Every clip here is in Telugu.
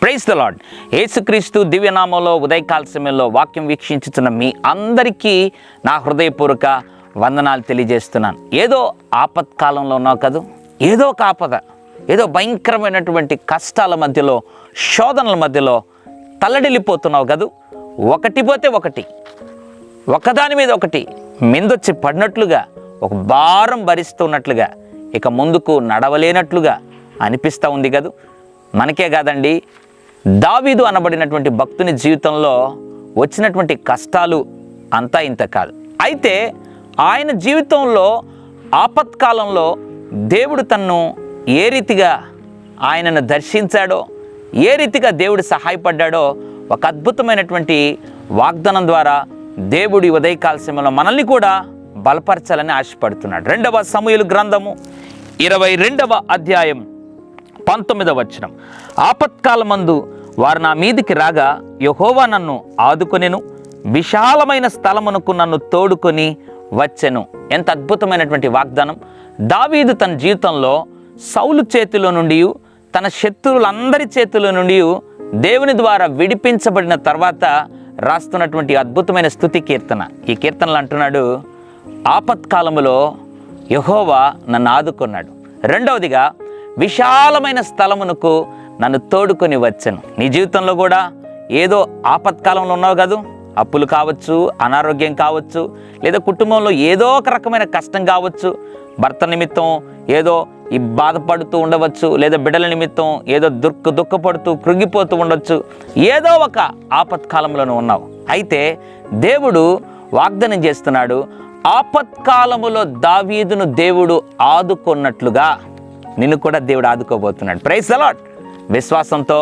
Praise the lord. యేసుక్రీస్తు దివ్యనామంలో ఉదయకాల సమయంలో వాక్యం వీక్షించుతున్న మీ అందరికీ నా హృదయపూర్వక వందనాలు తెలియజేస్తున్నాను. ఏదో ఆపత్కాలంలో ఉన్నావు కదూ, ఏదో ఒక ఆపద, ఏదో భయంకరమైనటువంటి కష్టాల మధ్యలో, శోధనల మధ్యలో తల్లడిల్లిపోతున్నావు కదూ. ఒకటి పోతే ఒకటి, ఒకదాని మీద ఒకటి మిందొచ్చి పడినట్లుగా, ఒక భారం భరిస్తున్నట్లుగా, ఇక ముందుకు నడవలేనట్లుగా అనిపిస్తూ ఉంది కదూ. మనకే కాదండి, దావీదు అనబడినటువంటి భక్తుని జీవితంలో వచ్చినటువంటి కష్టాలు అంతా ఇంత కాదు. అయితే ఆయన జీవితంలో ఆపత్కాలంలో దేవుడు తన్ను ఏ రీతిగా ఆయనను దర్శించాడో, ఏ రీతిగా దేవుడు సహాయపడ్డాడో ఒక అద్భుతమైనటువంటి వాగ్దానం ద్వారా దేవుడి ఉదయకాల సమయంలో మనల్ని కూడా బలపరచాలని ఆశపడుతున్నాడు. 2వ సమూయేలు గ్రంథము 22వ అధ్యాయం 19వ వచనం. ఆపత్కాలమందు వారు నా మీదికి రాగా యెహోవా నన్ను ఆదుకొనెను, విశాలమైన స్థలమునకు నన్ను తోడుకొని వచ్చెను. ఎంత అద్భుతమైనటువంటి వాగ్దానం. దావీదు తన జీవితంలో సౌలు చేతిలో నుండి, తన శత్రువులందరి చేతిలో నుండి దేవుని ద్వారా విడిపించబడిన తర్వాత రాస్తున్నటువంటి అద్భుతమైన స్తుతి కీర్తన. ఈ కీర్తనలు అంటున్నాడు, ఆపత్కాలములో యెహోవా నన్ను ఆదుకున్నాడు. రెండవదిగా, విశాలమైన స్థలమునకు నన్ను తోడుకొని వచ్చాను. నీ జీవితంలో కూడా ఏదో ఆపత్కాలంలో ఉన్నావు కదూ. అప్పులు కావచ్చు, అనారోగ్యం కావచ్చు, లేదా కుటుంబంలో ఏదో ఒక రకమైన కష్టం కావచ్చు, భర్త నిమిత్తం ఏదో ఈ బాధపడుతూ ఉండవచ్చు, లేదా బిడ్డల నిమిత్తం ఏదో దుఃఖపడుతూ కృంగిపోతూ ఉండొచ్చు. ఏదో ఒక ఆపత్కాలంలోనూ ఉన్నావు. అయితే దేవుడు వాగ్దానం చేస్తున్నాడు, ఆపత్కాలములో దావీదును దేవుడు ఆదుకున్నట్లుగా నిన్ను కూడా దేవుడు ఆదుకోబోతున్నాడు. Praise the lord. విశ్వాసంతో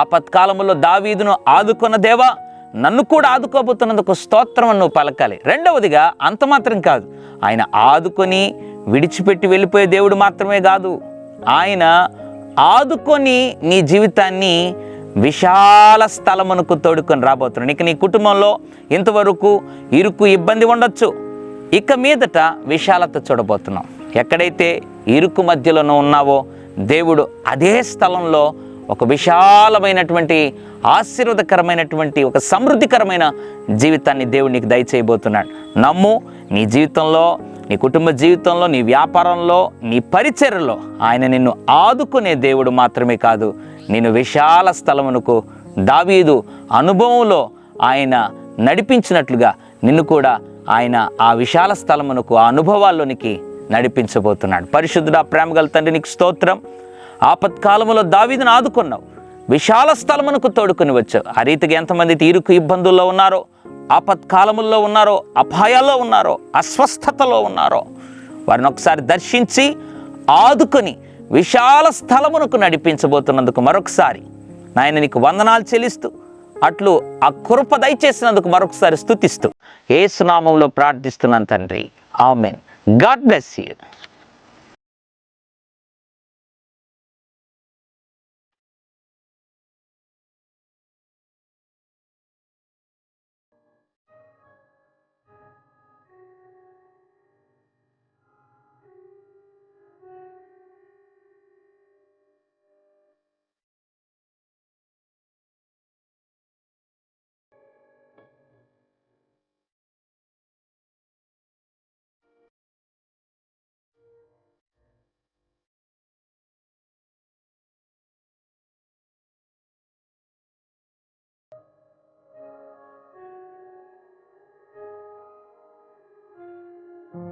ఆపత్కాలంలో దావీదును ఆదుకున్న దేవా, నన్ను కూడా ఆదుకోబోతున్నందుకు స్తోత్రం అని నువ్వు పలకాలి. రెండవదిగా, అంత మాత్రం కాదు, ఆయన ఆదుకొని విడిచిపెట్టి వెళ్ళిపోయే దేవుడు మాత్రమే కాదు, ఆయన ఆదుకొని నీ జీవితాన్ని విశాల స్థలమునకు తోడుకొని రాబోతున్నాడు. ఇక నీ కుటుంబంలో ఇంతవరకు ఇరుకు ఇబ్బంది ఉండొచ్చు, ఇక మీదట విశాలత చూడబోతున్నాం. ఎక్కడైతే ఇరుకు మధ్యలోనూ ఉన్నావో దేవుడు అదే స్థలంలో ఒక విశాలమైనటువంటి ఆశీర్వాదకరమైనటువంటి ఒక సమృద్ధికరమైన జీవితాన్ని దేవుడు నీకు దయచేయబోతున్నాడు. నమ్ము. నీ జీవితంలో, నీ కుటుంబ జీవితంలో, నీ వ్యాపారంలో, నీ పరిచర్యలో ఆయన నిన్ను ఆదుకునే దేవుడు మాత్రమే కాదు, నేను విశాల స్థలమునకు దావీదు అనుభవంలో ఆయన నడిపించినట్లుగా నిన్ను కూడా ఆయన ఆ విశాల స్థలమునకు, ఆ అనుభవాల్లోనికి నడిపించబోతున్నాడు. పరిశుద్ధుడా, ప్రేమగల తండ్రి, నీకు స్తోత్రం. ఆపత్కాలంలో దావీదును ఆదుకున్నావు, విశాల స్థలమునకు తోడుకొని వచ్చావు. ఆ రీతిగా ఎంతమంది ఇరుకు ఇబ్బందుల్లో ఉన్నారో, ఆపత్కాలముల్లో ఉన్నారో, అపాయాల్లో ఉన్నారో, అస్వస్థతలో ఉన్నారో, వారిని ఒకసారి దర్శించి ఆదుకొని విశాల స్థలమునకు నడిపించబోతున్నందుకు మరొకసారి నాయన నీకు వందనాలు చెల్లిస్తూ, అట్లు ఆ కృప దయచేసినందుకు మరొకసారి స్తుతిస్తూ యేసు నామములో ప్రార్థిస్తున్నాను తండ్రి. ఆమేన్. God bless you.